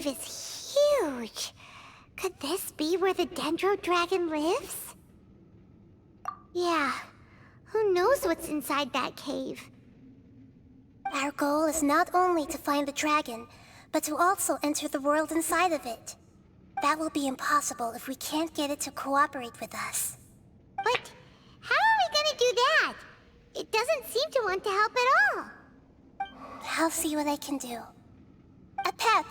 cave is huge. Could this be where the Dendro Dragon lives? Yeah, who knows what's inside that cave? Our goal is not only to find the dragon, but to also enter the world inside of it. That will be impossible if we can't get it to cooperate with us. But how are we gonna do that? It doesn't seem to want to help at all. I'll see what I can do. Pep,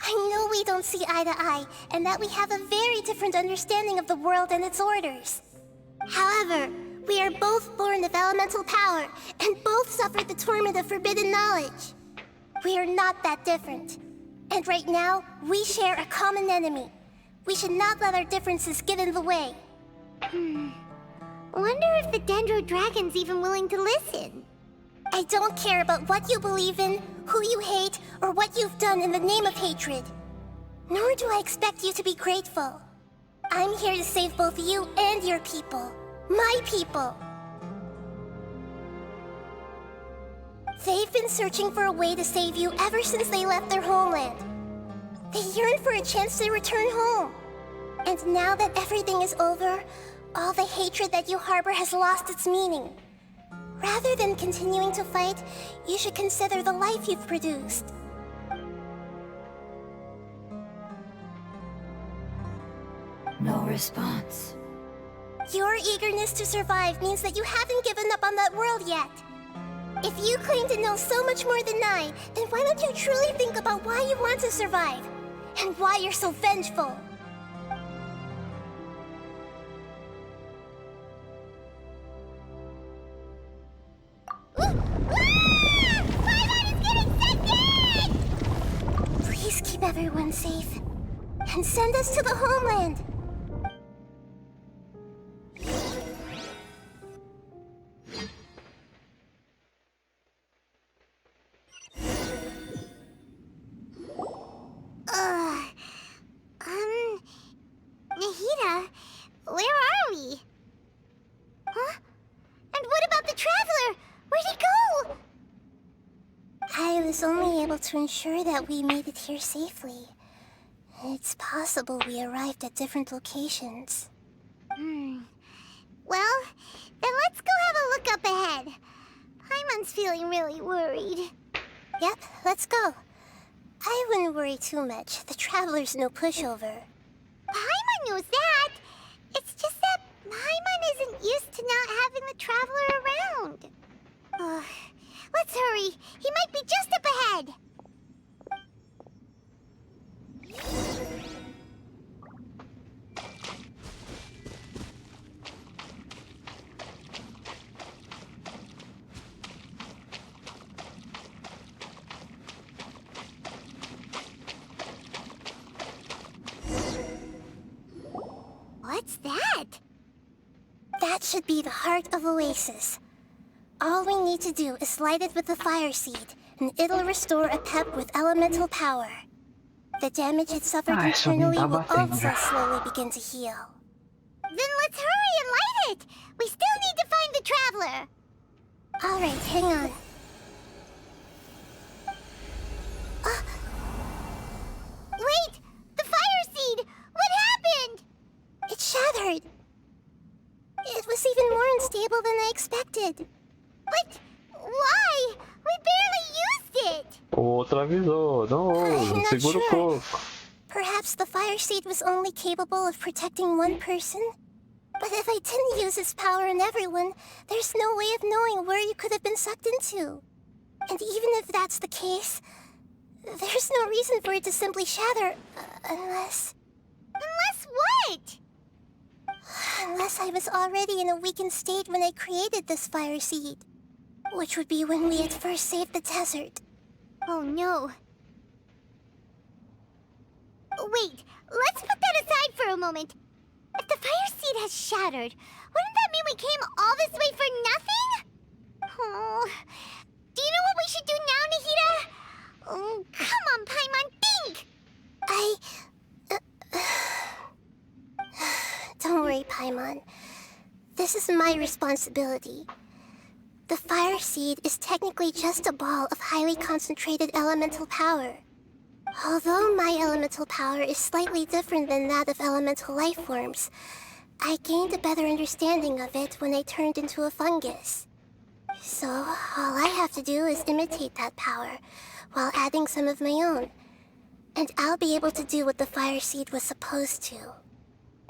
I know we don't see eye to eye, and that we have a very different understanding of the world and its orders. However, we are both born of elemental power, and both suffered the torment of forbidden knowledge. We are not that different. And right now, we share a common enemy. We should not let our differences get in the way. Wonder if the Dendro Dragon's even willing to listen. I don't care about what you believe in, who you hate, or what you've done in the name of hatred. Nor do I expect you to be grateful. I'm here to save both you and your people. My people. They've been searching for a way to save you ever since they left their homeland. They yearn for a chance to return home. And now that everything is over, all the hatred that you harbor has lost its meaning. Rather than continuing to fight, you should consider the life you've produced. No response. Your eagerness to survive means that you haven't given up on that world yet. If you claim to know so much more than I, then why don't you truly think about why you want to survive? And why you're so vengeful? Please keep everyone safe. And send us to the homeland. Nahida, where are we? Huh? And what about the Traveler? Where'd he go? I was only able to ensure that we made it here safely. It's possible we arrived at different locations. Well, then let's go have a look up ahead. Paimon's feeling really worried. Yep, let's go. I wouldn't worry too much. The Traveler's no pushover. Paimon knows that. It's just that Paimon isn't used to not having the Traveler around. Let's hurry. He might be just up ahead. What's that? That should be the heart of Oasis. All we need to do is light it with the fire seed, and it'll restore a pep with elemental power. The damage it suffered internally will also slowly begin to heal. Then let's hurry and light it! We still need to find the Traveler! Alright, hang on. Wait! The fire seed! What happened? It shattered! It was even more unstable than I expected. But why? We barely used it! Outra avisou. Não, I'm not segura o sure. coco. Perhaps the fire seed was only capable of protecting one person? But if I didn't use its power on everyone, there's no way of knowing where you could have been sucked into. And even if that's the case, there's no reason for it to simply shatter, unless... Unless what? Unless I was already in a weakened state when I created this fire seed. Which would be when we had first saved the desert. Oh no. Wait, let's put that aside for a moment. If the fire seed has shattered, wouldn't that mean we came all this way for nothing? Oh, do you know what we should do now, Nahida? Oh, come on, Paimon, think! Don't worry, Paimon. This is my responsibility. The fire seed is technically just a ball of highly concentrated elemental power. Although my elemental power is slightly different than that of elemental life forms, I gained a better understanding of it when I turned into a fungus. So, all I have to do is imitate that power, while adding some of my own. And I'll be able to do what the fire seed was supposed to.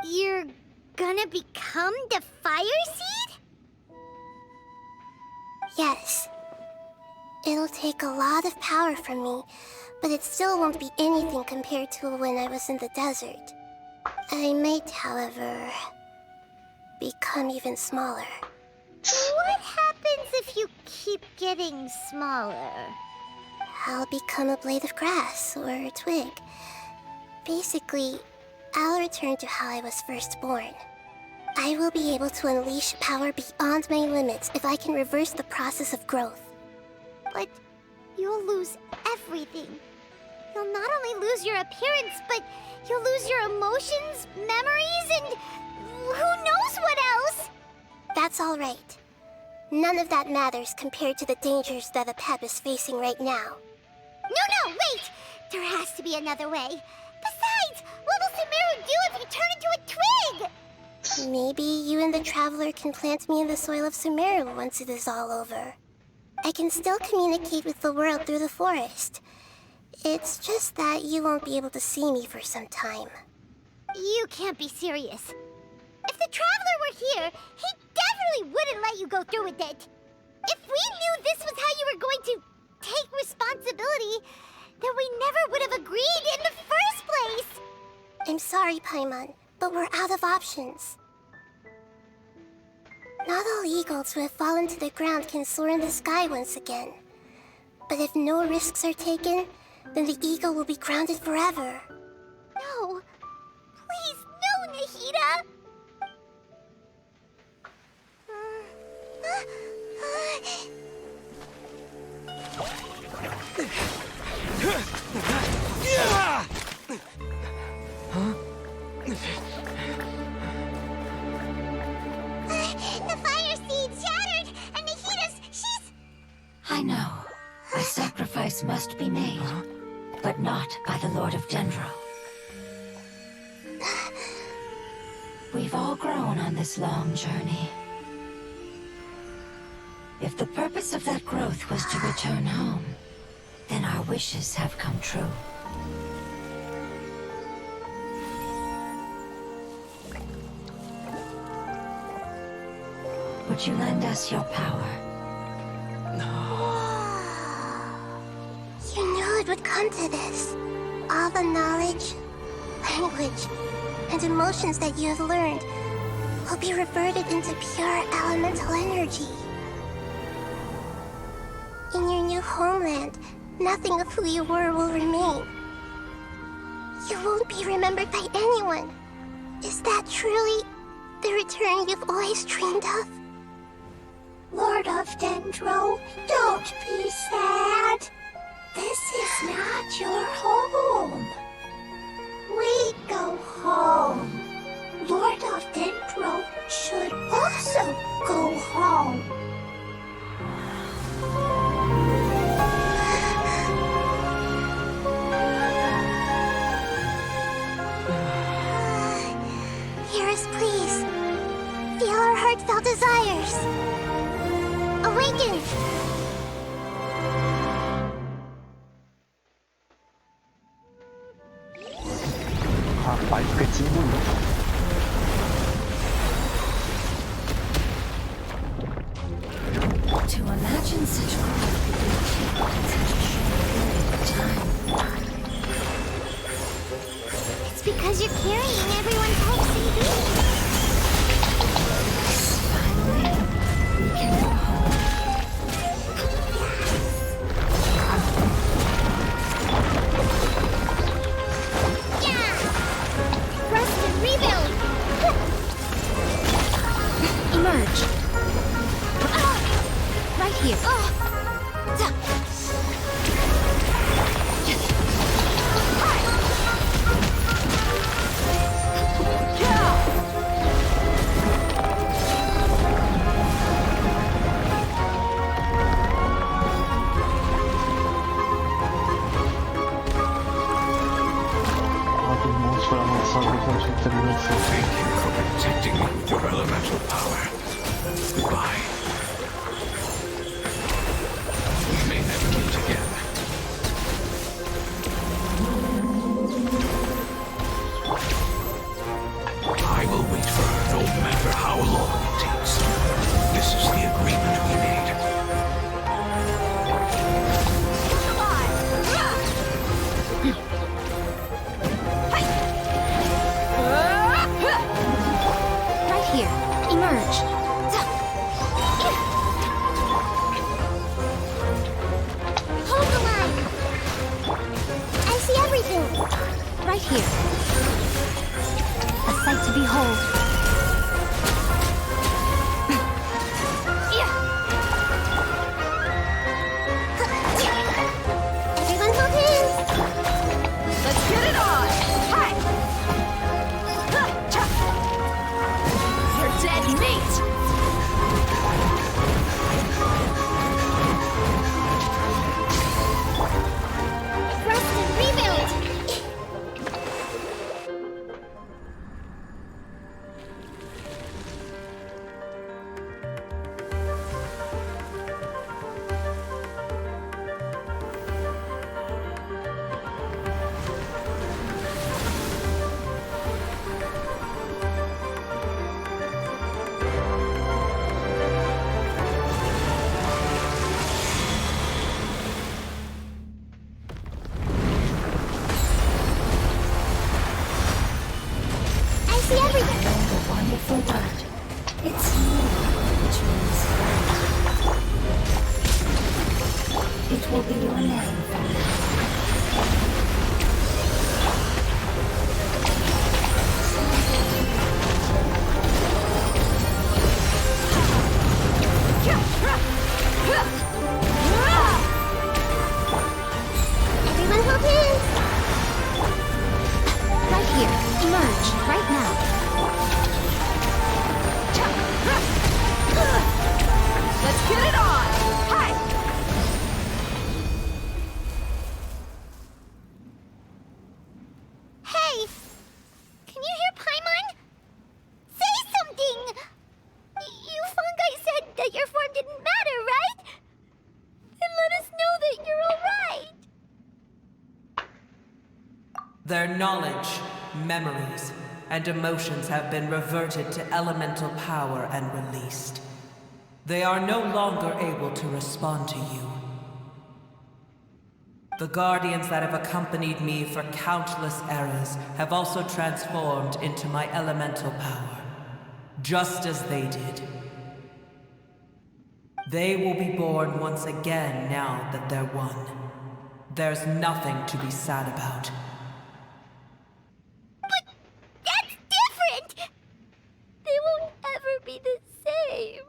You're gonna become the fire seed? Yes. It'll take a lot of power from me, but it still won't be anything compared to when I was in the desert. I might, however, become even smaller. What happens if you keep getting smaller? I'll become a blade of grass or a twig. Basically, I'll return to how I was first born. I will be able to unleash power beyond my limits if I can reverse the process of growth. But you'll lose everything. You'll not only lose your appearance, but you'll lose your emotions, memories, and who knows what else? That's all right. None of that matters compared to the dangers that Apep is facing right now. No, wait! There has to be another way. Besides, what will Sumeru do if you turn into a twig? Maybe you and the Traveler can plant me in the soil of Sumeru once it is all over. I can still communicate with the world through the forest. It's just that you won't be able to see me for some time. You can't be serious. If the Traveler were here, he definitely wouldn't let you go through with it. If we knew this was how you were going to take responsibility, then we never would have agreed in the first place. I'm sorry, Paimon, but we're out of options. Not all eagles who have fallen to the ground can soar in the sky once again. But if no risks are taken, then the eagle will be grounded forever. No. Please, no, Nahida! The fire seed shattered, and she's... I know. A sacrifice must be made, but not by the Lord of Dendro. We've all grown on this long journey. If the purpose of that growth was to return home, then our wishes have come true. Would you lend us your power? You knew it would come to this. All the knowledge, language, and emotions that you have learned will be reverted into pure elemental energy. In your new homeland, nothing of who you were will remain. You won't be remembered by anyone. Is that truly the return you've always dreamed of? Lord of Dendro, don't be sad. This is not your home. We go home. Lord of Dendro should also go home. Hear us, please. Feel our heartfelt desires. Awaken! Rapaz, fica assim bonito. To imagine such growth could be achieved in such a short period of time. It's because you're carrying everyone's hopes and dreams. Finally, we can go home. Yeah! Rest and rebuild! Emerge. Right here. Esperanza, inteligencia. Thank you for protecting me with your elemental power. Goodbye. We may never meet again. I will wait for her no matter how long it takes. This is the agreement we made. Right here. Emerge. Hold the line! I see everything! Right here. A sight to behold. Everyone hold hands! Let's get it on! Hi! You're dead meat! Rest and rebuild! I see everything! The wonderful word. It's you, which means friend. It will be your name from now on. Everyone hold hands! Right here. Emerge. Right now. Let's get it on! Hi! Hey! Can you hear Paimon? Say something! You fungi said that your form didn't matter, right? Then let us know that you're alright! Their knowledge, memories, and emotions have been reverted to elemental power and released. They are no longer able to respond to you. The guardians that have accompanied me for countless eras have also transformed into my elemental power, just as they did. They will be born once again now that they're one. There's nothing to be sad about. That's different! They won't ever be the same.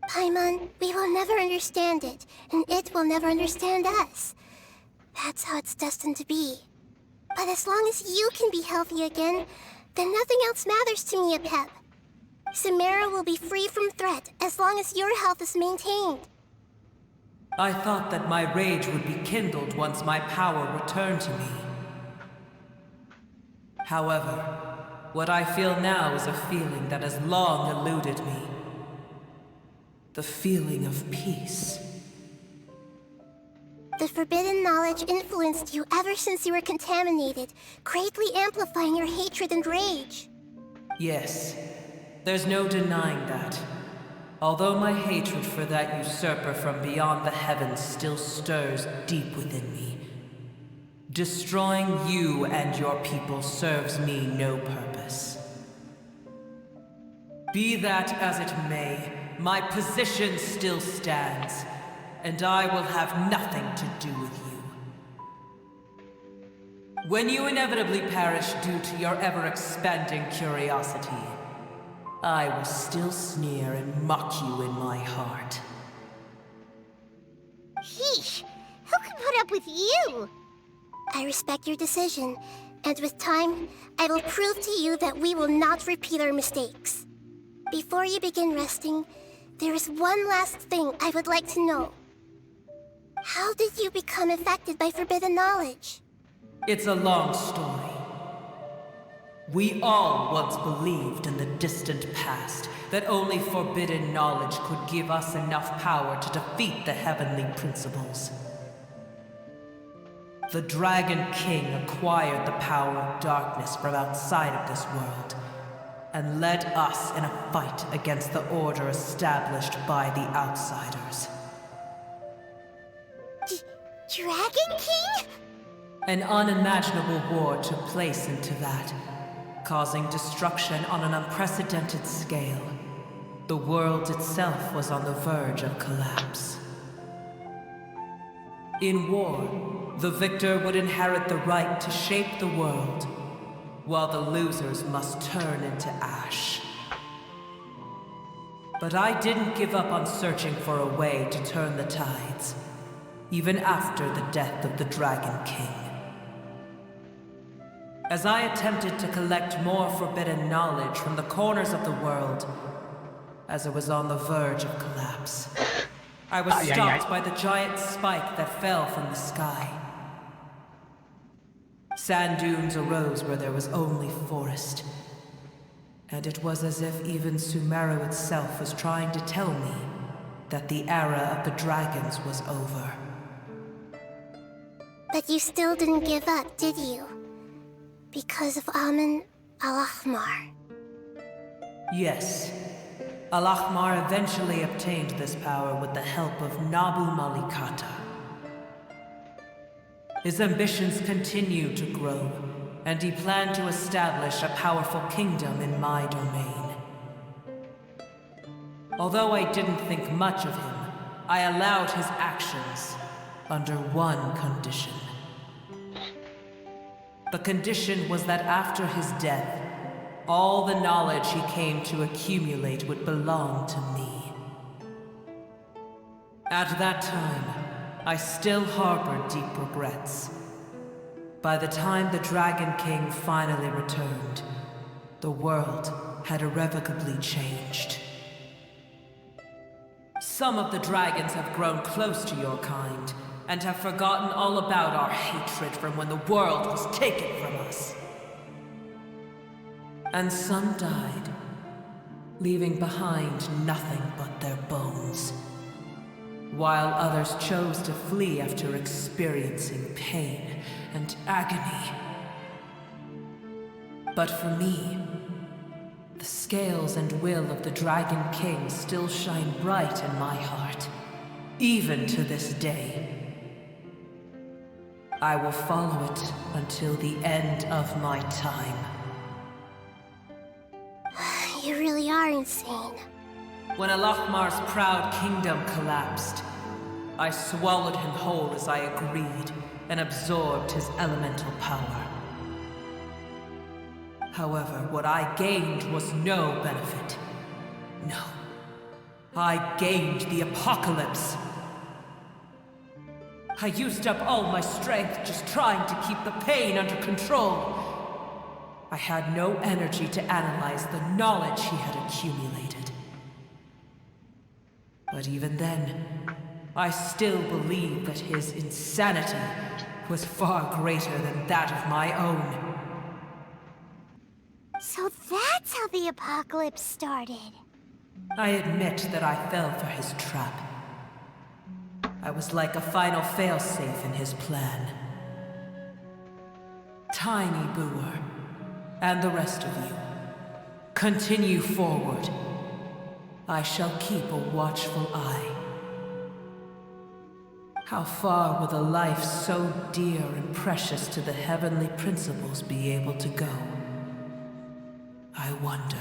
Paimon, we will never understand it, and it will never understand us. That's how it's destined to be. But as long as you can be healthy again, then nothing else matters to me, Apep. Samara will be free from threat as long as your health is maintained. I thought that my rage would be kindled once my power returned to me. However, what I feel now is a feeling that has long eluded me. The feeling of peace. The forbidden knowledge influenced you ever since you were contaminated, greatly amplifying your hatred and rage. Yes, there's no denying that. Although my hatred for that usurper from beyond the heavens still stirs deep within me, destroying you and your people serves me no purpose. Be that as it may, my position still stands, and I will have nothing to do with you. When you inevitably perish due to your ever-expanding curiosity, I will still sneer and mock you in my heart. Sheesh, who can put up with you? I respect your decision, and with time, I will prove to you that we will not repeat our mistakes. Before you begin resting, there is one last thing I would like to know. How did you become affected by forbidden knowledge? It's a long story. We all once believed in the distant past that only forbidden knowledge could give us enough power to defeat the heavenly principles. The Dragon King acquired the power of darkness from outside of this world, and led us in a fight against the order established by the outsiders. Dragon King? An unimaginable war took place into that, causing destruction on an unprecedented scale. The world itself was on the verge of collapse. In war, the victor would inherit the right to shape the world, while the losers must turn into ash. But I didn't give up on searching for a way to turn the tides, even after the death of the Dragon King. As I attempted to collect more forbidden knowledge from the corners of the world, as it was on the verge of collapse, I was stopped by the giant spike that fell from the sky. Sand dunes arose where there was only forest, and it was as if even Sumeru itself was trying to tell me that the era of the dragons was over. But you still didn't give up, did you? Because of Amun Al-Ahmar. Yes. Al-Ahmar eventually obtained this power with the help of Nabu Malikata. His ambitions continued to grow, and he planned to establish a powerful kingdom in my domain. Although I didn't think much of him, I allowed his actions under one condition. The condition was that after his death, all the knowledge he came to accumulate would belong to me. At that time, I still harbored deep regrets. By the time the Dragon King finally returned, the world had irrevocably changed. Some of the dragons have grown close to your kind, and have forgotten all about our hatred from when the world was taken from us. And some died, leaving behind nothing but their bones, while others chose to flee after experiencing pain and agony. But for me, the scales and will of the Dragon King still shine bright in my heart, even to this day. I will follow it until the end of my time. You really are insane. When Al-Ahmar's proud kingdom collapsed, I swallowed him whole as I agreed and absorbed his elemental power. However, what I gained was no benefit. No. I gained the apocalypse. I used up all my strength just trying to keep the pain under control. I had no energy to analyze the knowledge he had accumulated. But even then, I still believed that his insanity was far greater than that of my own. So that's how the apocalypse started. I admit that I fell for his trap. I was like a final failsafe in his plan. Tiny Booer, and the rest of you, continue forward. I shall keep a watchful eye. How far will a life so dear and precious to the heavenly principles be able to go? I wonder.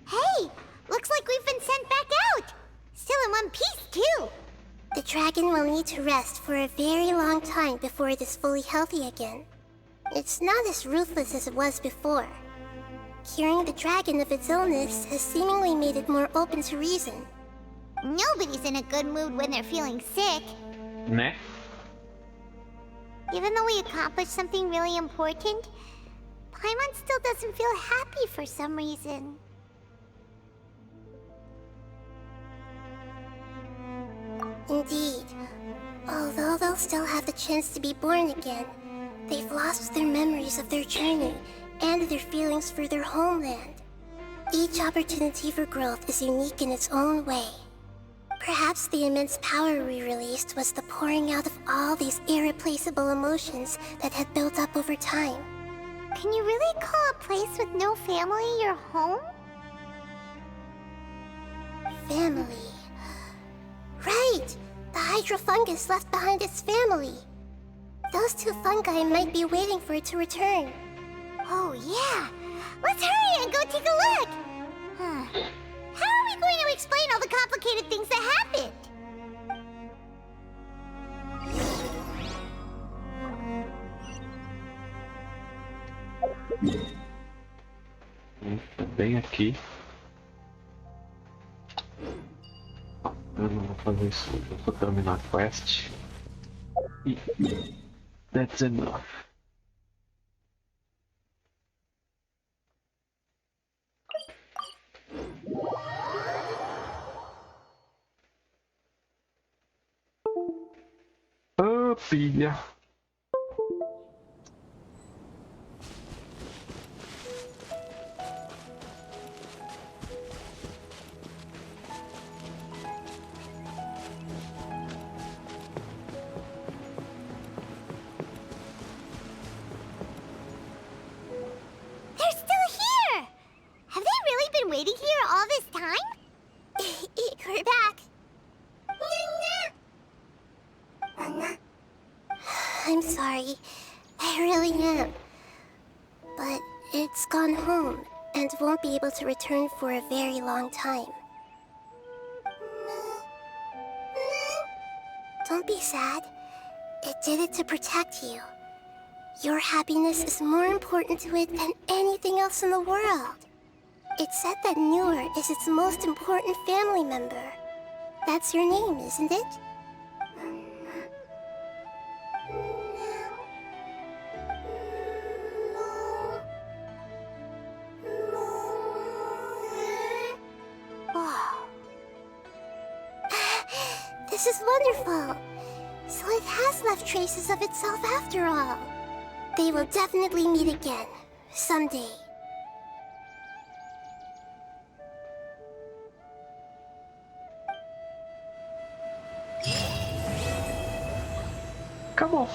Hey! Looks like we've been sent back out! Still in one piece, too! The dragon will need to rest for a very long time before it is fully healthy again. It's not as ruthless as it was before. Curing the dragon of its illness has seemingly made it more open to reason. Nobody's in a good mood when they're feeling sick. Ne? Even though we accomplished something really important, Paimon still doesn't feel happy for some reason. Indeed. Although they'll still have the chance to be born again, they've lost their memories of their journey and their feelings for their homeland. Each opportunity for growth is unique in its own way. Perhaps the immense power we released was the pouring out of all these irreplaceable emotions that had built up over time. Can you really call a place with no family your home? Family. Right! The hydrofungus left behind its family. Those two fungi might be waiting for it to return. Oh yeah! Let's hurry and go take a look! Huh. How are we going to explain all the complicated things that happened? Bem aqui. Eu não vou fazer isso hoje, eu vou terminar a quest. E that's enough. Ah, pilha. They're still here! Have they really been waiting here all this time? We're back. I'm sorry. I really am. But it's gone home and won't be able to return for a very long time. Don't be sad. It did it to protect you. Your happiness is more important to it than anything else in the world. It's said that Newer is its most important family member. That's your name, isn't it? Wow. This is wonderful. So it has left traces of itself after all. They will definitely meet again, someday. Acabou.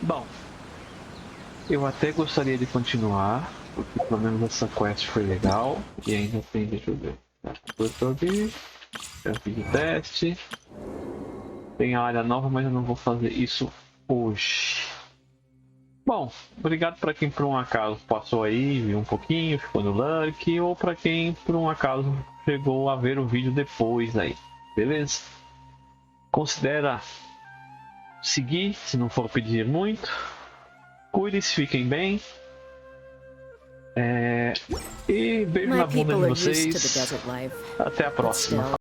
Bom, eu até gostaria de continuar, porque pelo menos essa quest foi legal. E ainda tem, deixa eu ver, já fiz o teste. Tem a área nova, mas eu não vou fazer isso hoje. Bom, obrigado para quem por um acaso passou aí, viu um pouquinho, ficou no lurk, ou para quem por um acaso chegou a ver o vídeo depois aí, beleza? Considera seguir, se não for pedir muito. Cuide-se, fiquem bem. E beijo na bunda de vocês. Até a próxima.